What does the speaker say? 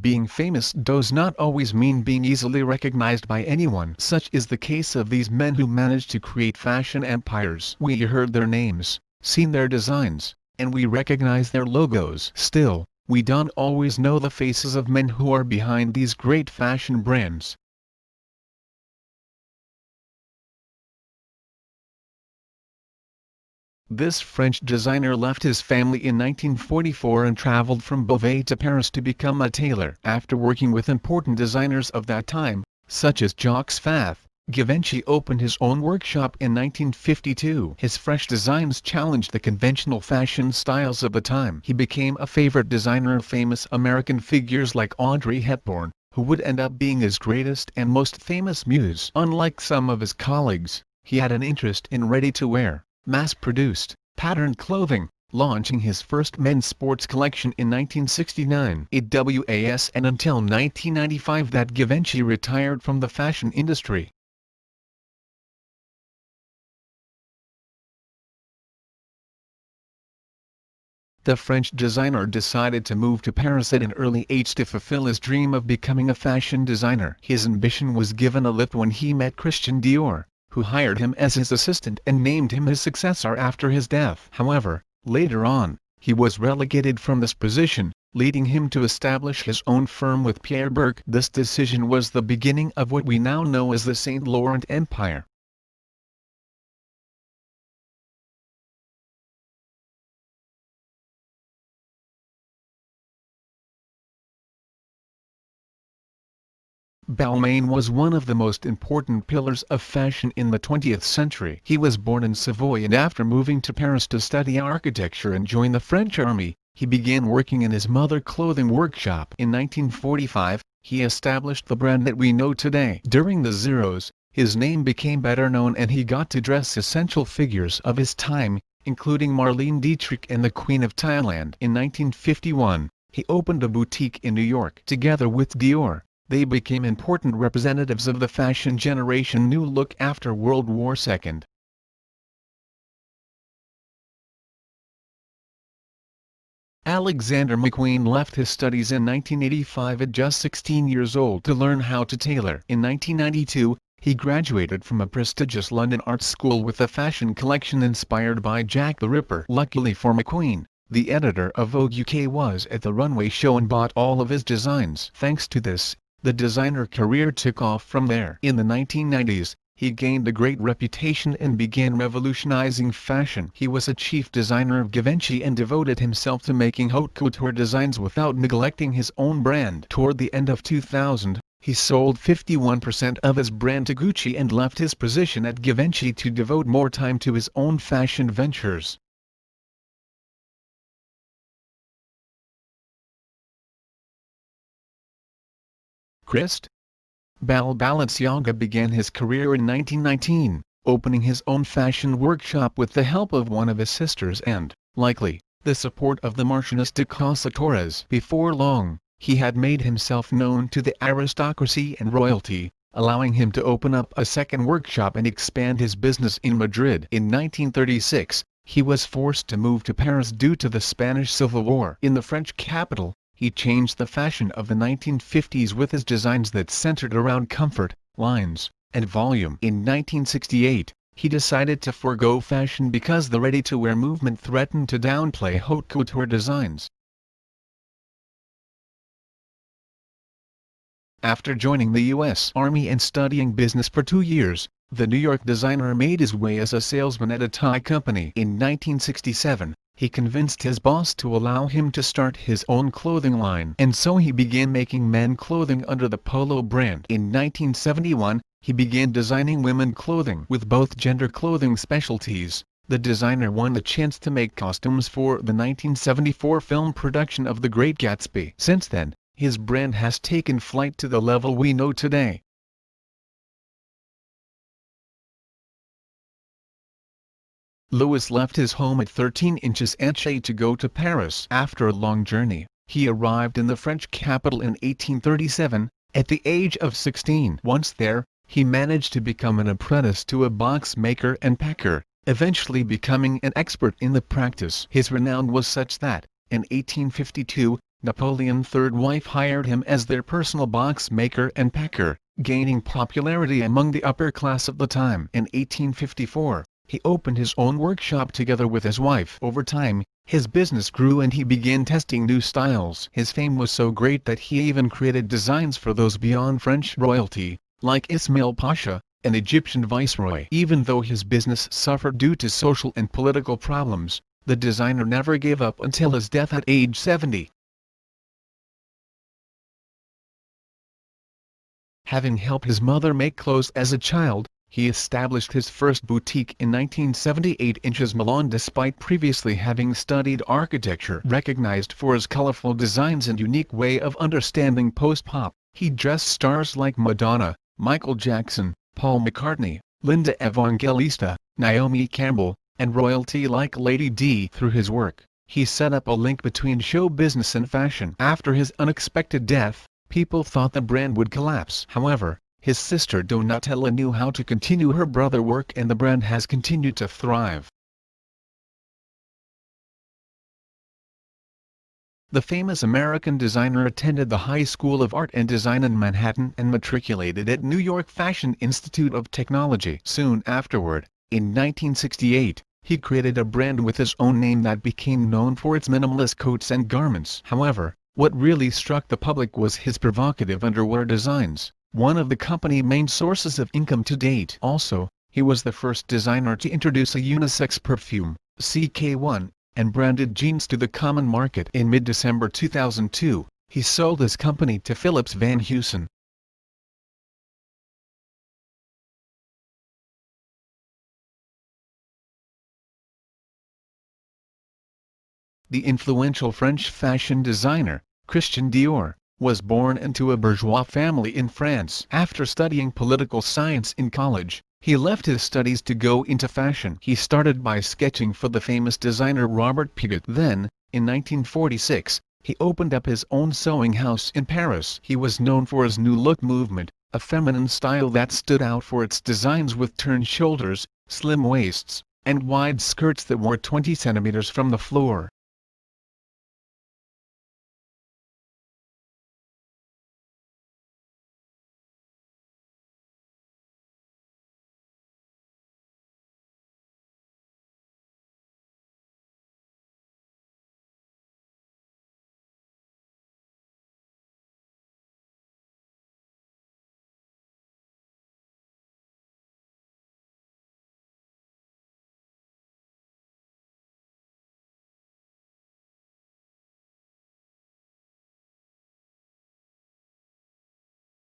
Being famous does not always mean being easily recognized by anyone. Such is the case of these men who managed to create fashion empires. We heard their names, seen their designs, and we recognize their logos. Still, we don't always know the faces of men who are behind these great fashion brands. This French designer left his family in 1944 and traveled from Beauvais to Paris to become a tailor. After working with important designers of that time, such as Jacques Fath, Givenchy opened his own workshop in 1952. His fresh designs challenged the conventional fashion styles of the time. He became a favorite designer of famous American figures like Audrey Hepburn, who would end up being his greatest and most famous muse. Unlike some of his colleagues, he had an interest in ready-to-wear, mass-produced, patterned clothing, launching his first men's sports collection in 1969. It was and until 1995 that Givenchy retired from the fashion industry. The French designer decided to move to Paris at an early age to fulfill his dream of becoming a fashion designer. His ambition was given a lift when he met Christian Dior, who hired him as his assistant and named him his successor after his death. However, later on, he was relegated from this position, leading him to establish his own firm with Pierre Balmain. This decision was the beginning of what we now know as the Saint Laurent Empire. Balmain was one of the most important pillars of fashion in the 20th century. He was born in Savoy and after moving to Paris to study architecture and join the French army, he began working in his mother's clothing workshop. In 1945, he established the brand that we know today. During the Zeros, his name became better known and he got to dress essential figures of his time, including Marlene Dietrich and the Queen of Thailand. In 1951, he opened a boutique in New York. Together with Dior, they became important representatives of the fashion generation new look after World War II. Alexander McQueen left his studies in 1985 at just 16 years old to learn how to tailor. In 1992, he graduated from a prestigious London art school with a fashion collection inspired by Jack the Ripper. Luckily for McQueen, the editor of Vogue UK was at the runway show and bought all of his designs. Thanks to this, the designer career took off from there. In the 1990s, he gained a great reputation and began revolutionizing fashion. He was a chief designer of Givenchy and devoted himself to making haute couture designs without neglecting his own brand. Toward the end of 2000, he sold 51% of his brand to Gucci and left his position at Givenchy to devote more time to his own fashion ventures. Cristóbal Balenciaga began his career in 1919, opening his own fashion workshop with the help of one of his sisters and, likely, the support of the Marchioness de Casa Torres. Before long, he had made himself known to the aristocracy and royalty, allowing him to open up a second workshop and expand his business in Madrid. In 1936, he was forced to move to Paris due to the Spanish Civil War. In the French capital, he changed the fashion of the 1950s with his designs that centered around comfort, lines, and volume. In 1968, he decided to forego fashion because the ready-to-wear movement threatened to downplay haute couture designs. After joining the U.S. Army and studying business for 2 years, the New York designer made his way as a salesman at a Thai company. In 1967, he convinced his boss to allow him to start his own clothing line, and so he began making men clothing under the Polo brand. In 1971, he began designing women clothing with both gender clothing specialties. The designer won the chance to make costumes for the 1974 film production of The Great Gatsby. Since then, his brand has taken flight to the level we know today. Louis left his home at 13 inches Anche to go to Paris. After a long journey, he arrived in the French capital in 1837, at the age of 16. Once there, he managed to become an apprentice to a box maker and packer, eventually becoming an expert in the practice. His renown was such that, in 1852, Napoleon's third wife hired him as their personal box maker and packer, gaining popularity among the upper class of the time. In 1854, he opened his own workshop together with his wife. Over time, his business grew and he began testing new styles. His fame was so great that he even created designs for those beyond French royalty, like Ismail Pasha, an Egyptian viceroy. Even though his business suffered due to social and political problems, the designer never gave up until his death at age 70. Having helped his mother make clothes as a child, he established his first boutique in 1978 in Milan despite previously having studied architecture. Recognized for his colorful designs and unique way of understanding post-pop, he dressed stars like Madonna, Michael Jackson, Paul McCartney, Linda Evangelista, Naomi Campbell, and royalty like Lady Di. Through his work, he set up a link between show business and fashion. After his unexpected death, people thought the brand would collapse. However, his sister Donatella knew how to continue her brother's work and the brand has continued to thrive. The famous American designer attended the High School of Art and Design in Manhattan and matriculated at New York Fashion Institute of Technology. Soon afterward, in 1968, he created a brand with his own name that became known for its minimalist coats and garments. However, what really struck the public was his provocative underwear designs, one of the company's main sources of income to date. Also, he was the first designer to introduce a unisex perfume, CK1, and branded jeans to the common market. In mid-December 2002, he sold his company to Philips Van Heusen. The influential French fashion designer, Christian Dior, was born into a bourgeois family in France. After studying political science in college, he left his studies to go into fashion. He started by sketching for the famous designer Robert Piguet. Then, in 1946, he opened up his own sewing house in Paris. He was known for his New Look movement, a feminine style that stood out for its designs with turned shoulders, slim waists, and wide skirts that were 20 centimeters from the floor.